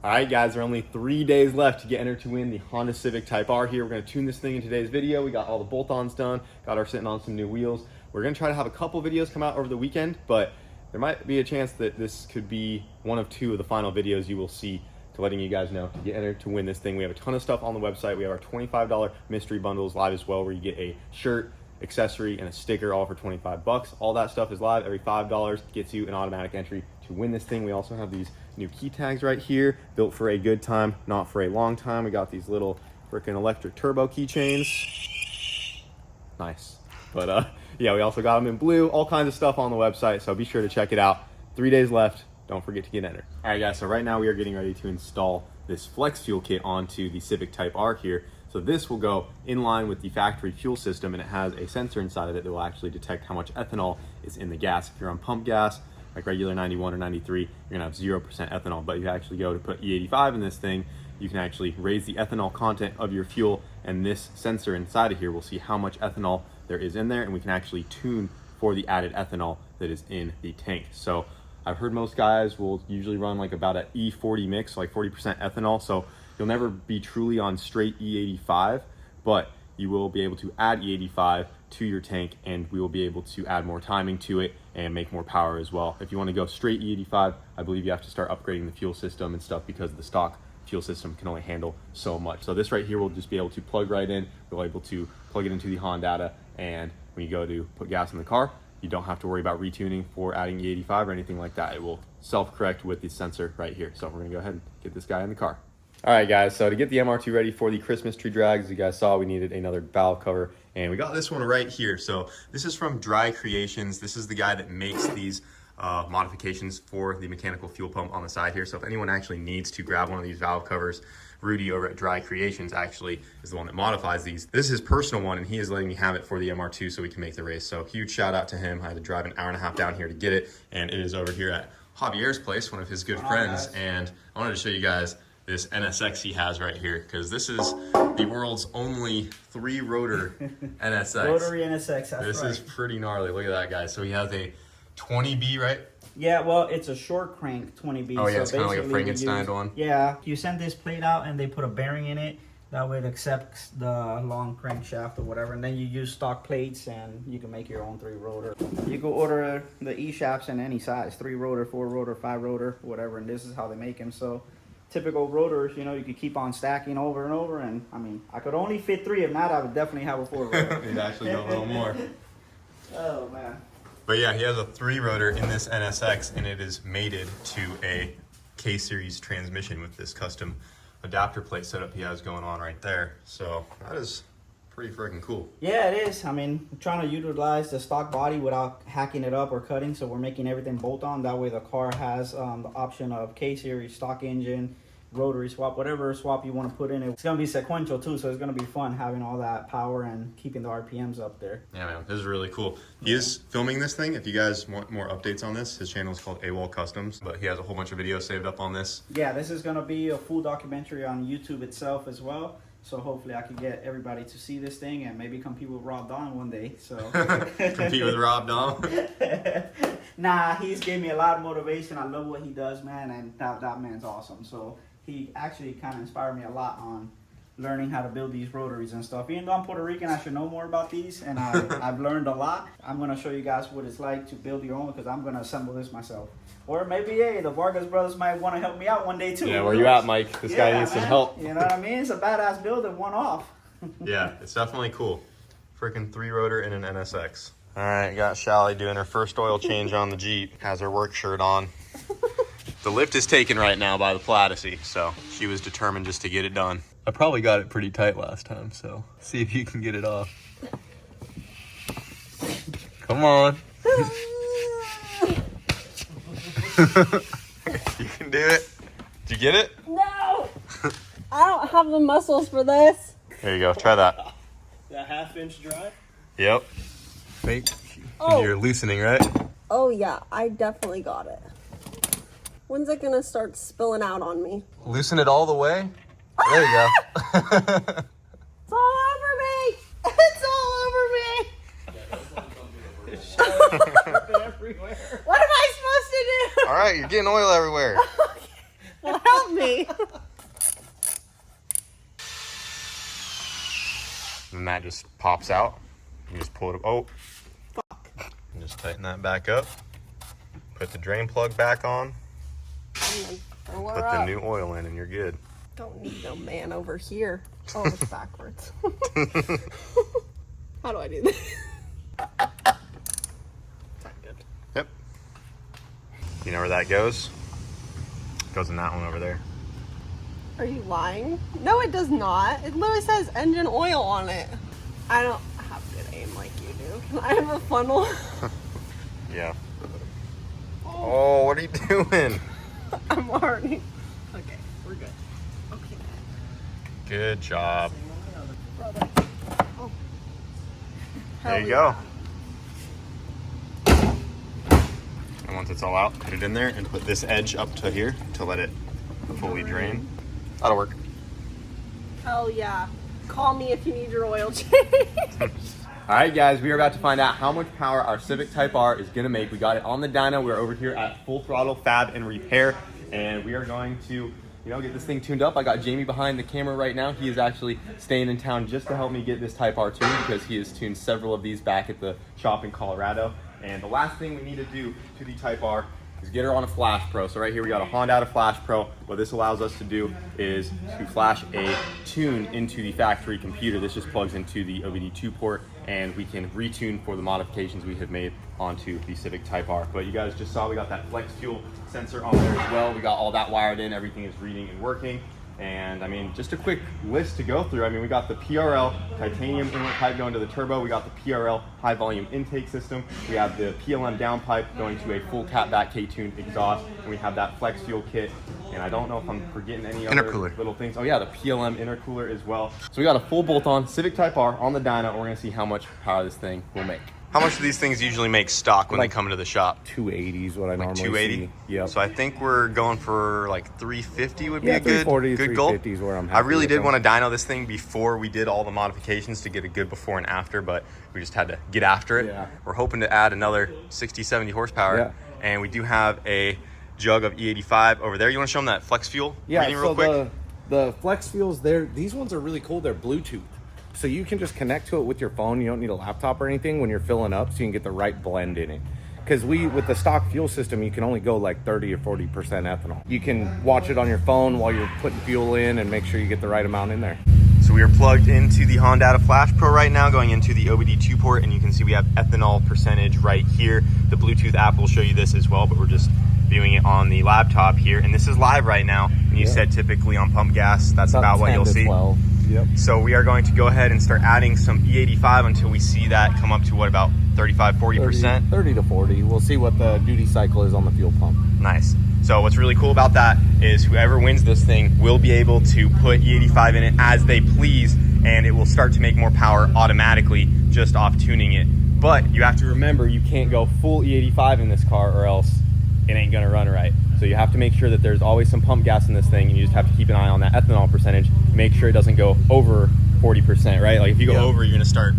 All right, guys, there are only 3 days left to get entered to win the Honda Civic Type R here. We're gonna tune this thing in today's video. We got all the bolt-ons done, got our sitting on some new wheels. We're gonna try to have a couple videos come out over the weekend, but there might be a chance that this could be one of 2 of the final videos you will see to letting you guys know to get entered to win this thing. We have a ton of stuff on the website. We have our $25 mystery bundles live as well, where you get a shirt, accessory, and a sticker all for 25 bucks. All that stuff is live. Every $5 gets you an automatic entry to win this thing. We also have these new key tags right here, built for a good time, not for a long time. We got these little freaking electric turbo keychains. Nice. But yeah, we also got them in blue, all kinds of stuff on the website, so be sure to check it out. 3 days left. Don't forget to get entered. All right, guys, so right now we are getting ready to install this flex fuel kit onto the Civic Type R here. So this will go in line with the factory fuel system, and it has a sensor inside of it that will actually detect how much ethanol is in the gas. If you're on pump gas, like regular 91 or 93, you're gonna have 0% ethanol. But if you actually go to put E85 in this thing, you can actually raise the ethanol content of your fuel, and this sensor inside of here will see how much ethanol there is in there, and we can actually tune for the added ethanol that is in the tank. So I've heard most guys will usually run like about an E40 mix, like 40% ethanol. So you'll never be truly on straight E85, but you will be able to add E85 to your tank, and we will be able to add more timing to it and make more power as well. If you want to go straight E85, I believe you have to start upgrading the fuel system and stuff, because the stock fuel system can only handle so much. So this right here will just be able to plug right in. We'll be able to plug it into the Honda, and when you go to put gas in the car, you don't have to worry about retuning for adding E85 or anything like that. It will self-correct with the sensor right here. So we're gonna go ahead and get this guy in the car. All right, guys, so to get the MR2 ready for the Christmas tree drag, as you guys saw, we needed another valve cover, and we got this one right here. So this is from Dry Creations. This is the guy that makes these modifications for the mechanical fuel pump on the side here. So if anyone actually needs to grab one of these valve covers, Rudy over at Dry Creations actually is the one that modifies these. This is his personal one, and he is letting me have it for the MR2 so we can make the race. So huge shout out to him. I had to drive an hour and a half down here to get it, and it is over here at Javier's place, one of his good friends. And I wanted to show you guys this NSX he has right here, because this is the world's only 3-rotor NSX. Rotary NSX, that's This right. is pretty gnarly. Look at that, guys. So he has a 20B, right? Yeah, well, it's a short crank 20B. Oh yeah, so it's kind of like a basically Frankenstein one. Yeah, you send this plate out and they put a bearing in it. That way it accepts the long crankshaft or whatever. And then you use stock plates and you can make your own 3-rotor. You can order the E-shafts in any size, 3-rotor, 4-rotor, 5-rotor, whatever. And this is how they make them. So typical rotors, you know, you could keep on stacking over and over. And I mean, I could only fit 3. If not, I would definitely have a 4-rotor. It'd actually go a little more. Oh, man. But yeah, he has a 3-rotor in this NSX, and it is mated to a K-Series transmission with this custom adapter plate setup he has going on right there. So that is pretty freaking cool. Yeah, it is. I mean, we're trying to utilize the stock body without hacking it up or cutting, so we're making everything bolt-on. That way the car has the option of K-Series, stock engine, rotary swap, whatever swap you want to put in it. It's going to be sequential too, so it's going to be fun having all that power and keeping the RPMs up there. Yeah, man, this is really cool. He is filming this thing. If you guys want more updates on this, his channel is called AWOL Customs, but he has a whole bunch of videos saved up on this. Yeah, this is going to be a full documentary on YouTube itself as well. So hopefully I can get everybody to see this thing and maybe compete with Rob Don one day. So Compete with Rob Don? Nah, he's gave me a lot of motivation. I love what he does, man, and that man's awesome. So he actually kind of inspired me a lot on learning how to build these rotaries and stuff. Even though I'm Puerto Rican, I should know more about these, and I've learned a lot. I'm going to show you guys what it's like to build your own, because I'm going to assemble this myself. Or maybe, hey, the Vargas brothers might want to help me out one day too. Yeah, where you at, Mike? This guy needs some help. You know what I mean? It's a badass build and one off. Yeah, it's definitely cool. Freaking 3-rotor in an NSX. All right, got Shelly doing her first oil change on the Jeep. Has her work shirt on. The lift is taken right now by the Platycee, so she was determined just to get it done. I probably got it pretty tight last time, so see if you can get it off. Come on. You can do it. Did you get it? No! I don't have the muscles for this. There you go, try that. That 1/2-inch drive? Yep. Wait, Oh. you're loosening, right? Oh yeah, I definitely got it. When's it gonna start spilling out on me? Loosen it all the way. There you go. It's all over me! It's all over me! Everywhere. What am I supposed to do? All right, you're getting oil everywhere. Well, how help me. And that just pops out. You just pull it up. Oh. Fuck. And just tighten that back up. Put the drain plug back on. And then throw her Put up. the new oil in and you're good. Don't need no man over here. Oh, it's backwards. How do I do this? Not good. Yep. You know where that goes? Goes in that one over there. Are you lying? No, it does not. It literally says engine oil on it. I don't have good aim like you do. Can I have a funnel? Yeah. Oh, what are you doing? I'm already. Okay, we're good. Okay. Good job. Brother. Oh. There you Hell go. And once it's all out, put it in there and put this edge up to here to let it fully drain. That'll work. Hell yeah. Call me if you need your oil change. All right, guys, we are about to find out how much power our Civic Type R is gonna make. We got it on the dyno. We're over here at Full Throttle Fab and Repair, and we are going to, get this thing tuned up. I got Jamie behind the camera right now. He is actually staying in town just to help me get this Type R tuned because he has tuned several of these back at the shop in Colorado. And the last thing we need to do to the Type R is get her on a Flash Pro. So right here we got a Honda Flash Pro. What this allows us to do is to flash a tune into the factory computer. This just plugs into the OBD2 port and we can retune for the modifications we have made onto the Civic Type R. But you guys just saw we got that flex fuel sensor on there as well. We got all that wired in, everything is reading and working. And I mean, just a quick list to go through. I mean, we got the PRL titanium inlet pipe going to the turbo. We got the PRL high volume intake system. We have the PLM downpipe going to a full catback K-tuned exhaust. And we have that flex fuel kit. And I don't know if I'm forgetting any other little things. Oh yeah, the PLM intercooler as well. So we got a full bolt-on Civic Type R on the dyno. We're gonna see how much power this thing will make. How much do these things usually make stock when they come into the shop? 280 is what I normally 280? see. Yeah. So I think we're going for like 350 would be a good 340, goal. 350 is where I'm I happy really with did them. want to dyno this thing before we did all the modifications to get a good before and after, but we just had to get after it. Yeah. We're hoping to add another 60, 70 horsepower. Yeah. And we do have a jug of E85 over there. You want to show them that flex fuel reading real so quick? the flex fuels there, these ones are really cool. They're Bluetooth. So you can just connect to it with your phone. You don't need a laptop or anything when you're filling up, so you can get the right blend in it. Because with the stock fuel system, you can only go like 30 or 40% ethanol. You can watch it on your phone while you're putting fuel in and make sure you get the right amount in there. So we are plugged into the Honda Flash Pro right now, going into the OBD2 port, and you can see we have ethanol percentage right here. The Bluetooth app will show you this as well, but we're just viewing it on the laptop here. And this is live right now. And you said typically on pump gas, that's about what you'll see. 12. Yep. So we are going to go ahead and start adding some E85 until we see that come up to what, about 35, 40%? 30 to 40. We'll see what the duty cycle is on the fuel pump. Nice. So what's really cool about that is whoever wins this thing will be able to put E85 in it as they please, and it will start to make more power automatically just off tuning it. But you have to remember, you can't go full E85 in this car or else it ain't gonna run right. So you have to make sure that there's always some pump gas in this thing, and you just have to keep an eye on that ethanol percentage. Make sure it doesn't go over 40%, right? Like if you go over, you're gonna start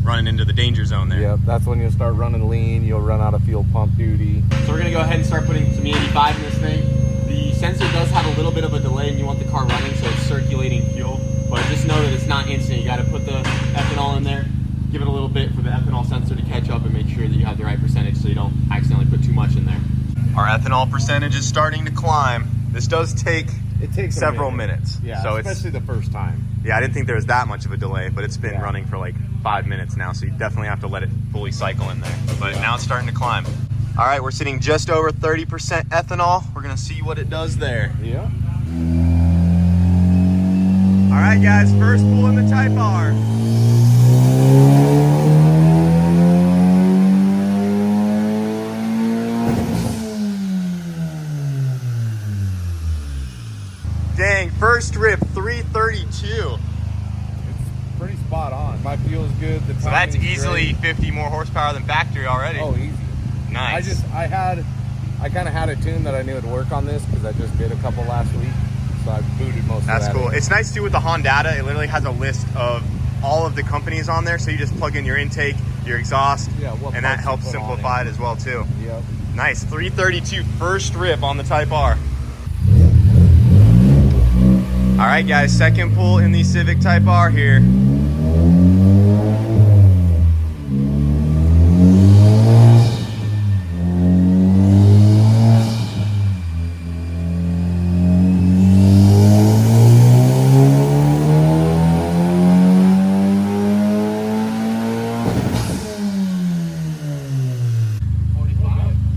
running into the danger zone there. Yep, that's when you'll start running lean. You'll run out of fuel pump duty. So we're gonna go ahead and start putting some E85 in this thing. The sensor does have a little bit of a delay and you want the car running so it's circulating fuel, but just know that it's not instant. You gotta put the ethanol in there, give it a little bit for the ethanol sensor to catch up and make sure that you have the right percentage so you don't accidentally put too much in there. Our ethanol percentage is starting to climb. This does take several minutes. Yeah, so especially the first time. Yeah, I didn't think there was that much of a delay, but it's been running for like 5 minutes now, so you definitely have to let it fully cycle in there. But now it's starting to climb. All right, we're sitting just over 30% ethanol. We're gonna see what it does there. Yeah. All right, guys, first pull in the Type R. Dang, first rip, 332. It's pretty spot on. My fuel's good. The So that's timing's easily great. 50 more horsepower than factory already. Oh, easy. Nice. I kind of had a tune that I knew would work on this because I just did a couple last week. So I booted most of that. That's cool. in. It's nice too with the Honda. It literally has a list of all of the companies on there. So you just plug in your intake, your exhaust, what and that parts you helps put on simplify it as well too. Yep. Nice, 332 first rip on the Type R. right, guys, second pull in the Civic Type R here.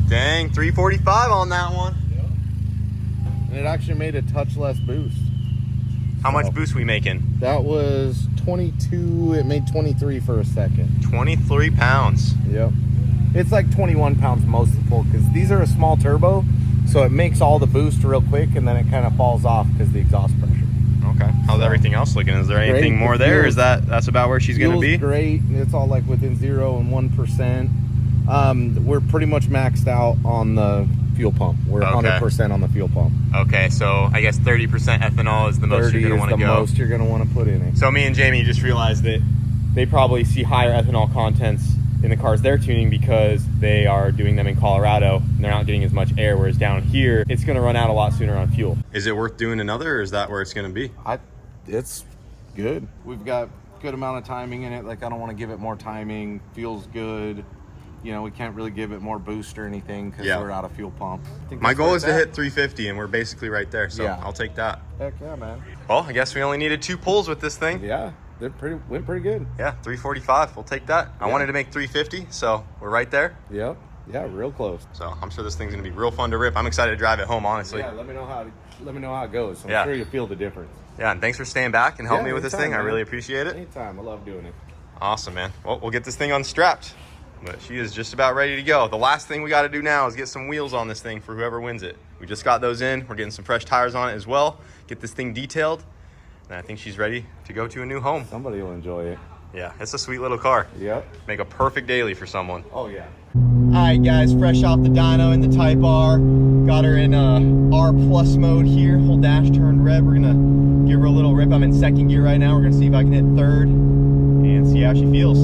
Dang, 345 on that one. And it actually made a touch less boost. How much boost we making? That was 22. It made 23 for a second. 23 pounds. Yep. It's like 21 pounds most of the pull because these are a small turbo, so it makes all the boost real quick and then it kind of falls off because of the exhaust pressure. Okay. How's everything else looking? Is there anything Great. more there? Is that's about where she's gonna be? Great. It's all like within 0 and 1%. We're pretty much maxed out on the fuel pump. We're 100% on the fuel pump. Okay, so I guess 30% ethanol is the most you're gonna want to go. 30 is the most you're gonna want to put in it. So me and Jamie just realized that they probably see higher ethanol contents in the cars they're tuning because they are doing them in Colorado and they're not getting as much air, whereas down here it's going to run out a lot sooner on fuel. Is it worth doing another, or is that where it's going to be? It's good. We've got good amount of timing in it. Like, I don't want to give it more timing. Feels good. You know, we can't really give it more boost or anything because we're out of fuel pump. My goal is to hit 350 and we're basically right there, so I'll take that. Heck yeah, man. Well, I guess we only needed 2 pulls with this thing. Yeah, went pretty good. Yeah, 345, we'll take that. I wanted to make 350, so we're right there. Yep. Yeah, real close. So I'm sure this thing's gonna be real fun to rip. I'm excited to drive it home, honestly. Yeah, let me know how it goes. I'm sure you'll feel the difference. Yeah, and thanks for staying back and helping me with this thing. Man. I really appreciate it. Anytime. I love doing it. Awesome, man. Well, we'll get this thing unstrapped, but she is just about ready to go. The last thing we got to do now is get some wheels on this thing for whoever wins it. We just got those in. We're getting some fresh tires on it as well. Get this thing detailed, and I think she's ready to go to a new home. Somebody will enjoy it. Yeah, it's a sweet little car. Yep. Make a perfect daily for someone. Oh, yeah. All right, guys, fresh off the dyno in the Type R. Got her in R plus mode here. Whole dash turned red. We're gonna give her a little rip. I'm in 2nd gear right now. We're gonna see if I can hit 3rd and see how she feels.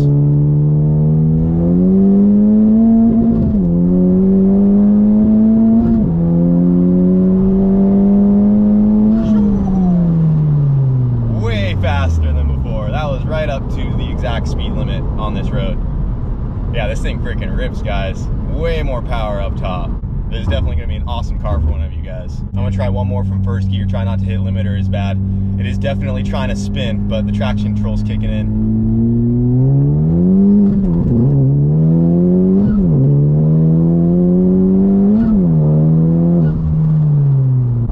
Way faster than before. That was right up to the exact speed limit on this road. Yeah, this thing freaking rips, guys. Way more power up top. This is definitely gonna be an awesome car for one of you guys. I'm gonna try one more from 1st gear, try not to hit limiter as bad. It is definitely trying to spin, but the traction control's kicking in.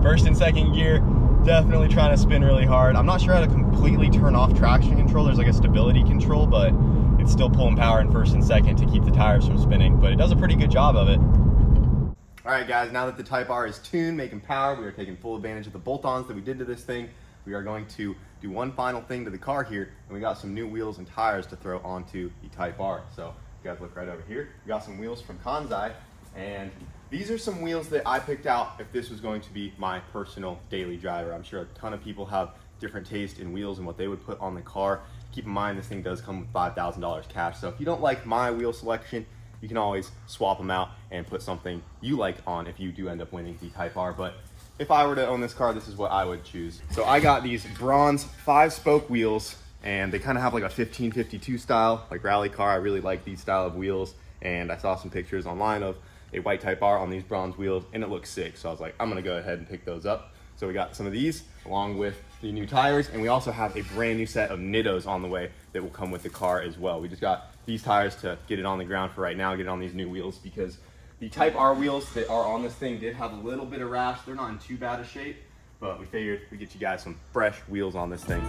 First and 2nd gear, definitely trying to spin really hard. I'm not sure how to completely turn off traction control. There's like a stability control, but it's still pulling power in 1st and 2nd to keep the tires from spinning, but it does a pretty good job of it. All right, guys, now that the Type R is tuned, making power, we are taking full advantage of the bolt-ons that we did to this thing. We are going to do one final thing to the car here, and we got some new wheels and tires to throw onto the Type R. So you guys look right over here. We got some wheels from Kansai, and these are some wheels that I picked out if this was going to be my personal daily driver. I'm sure a ton of people have different taste in wheels and what they would put on the car. Keep in mind, this thing does come with $5,000 cash. So if you don't like my wheel selection, you can always swap them out and put something you like on if you do end up winning the Type R. But if I were to own this car, this is what I would choose. So I got these bronze 5-spoke wheels, and they kind of have like a 1552 style, like rally car. I really like these style of wheels, and I saw some pictures online of a white Type R on these bronze wheels, and it looks sick. So I was like, I'm gonna go ahead and pick those up. So we got some of these along with the new tires, and we also have a brand new set of Nittos on the way that will come with the car as well. We just got these tires to get it on the ground for right now, get it on these new wheels, because the Type R wheels that are on this thing did have a little bit of rash. They're not in too bad a shape, but we figured we'd get you guys some fresh wheels on this thing.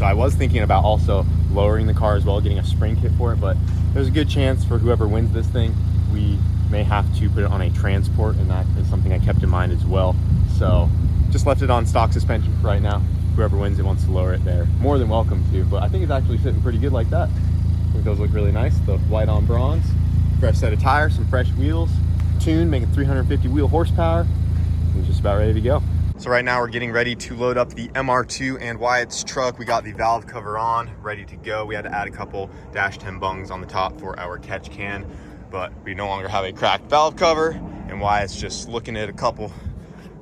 So I was thinking about also lowering the car as well, getting a spring kit for it, but there's a good chance for whoever wins this thing, we may have to put it on a transport, and that is something I kept in mind as well. So just left it on stock suspension for right now. Whoever wins it wants to lower it, they're more than welcome to, but I think it's actually sitting pretty good like that. I think those look really nice. The white on bronze, fresh set of tires, some fresh wheels, tuned, making 350 wheel horsepower. It's just about ready to go. So right now we're getting ready to load up the MR2 and Wyatt's truck. We got the valve cover on, ready to go. We had to add a couple dash 10 bungs on the top for our catch can, but we no longer have a cracked valve cover, and Wyatt's just looking at a couple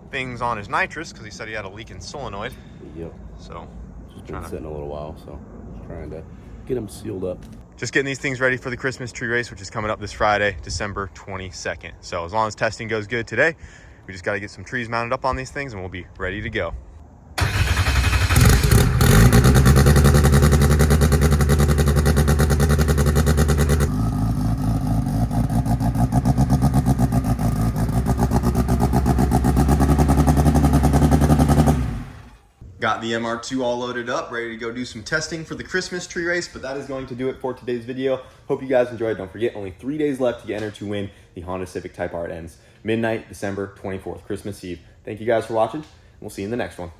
things on his nitrous because he said he had a leaking solenoid. Yep. So Just been sitting a little while, so just trying to get them sealed up. Just getting these things ready for the Christmas tree race, which is coming up this Friday, December 22nd. So as long as testing goes good today, we just got to get some trees mounted up on these things and we'll be ready to go. Got the MR2 all loaded up, ready to go do some testing for the Christmas tree race, but that is going to do it for today's video. Hope you guys enjoyed. Don't forget, only 3 days left to get entered to win the Honda Civic Type R. It ends midnight, December 24th, Christmas Eve. Thank you guys for watching, and we'll see you in the next one.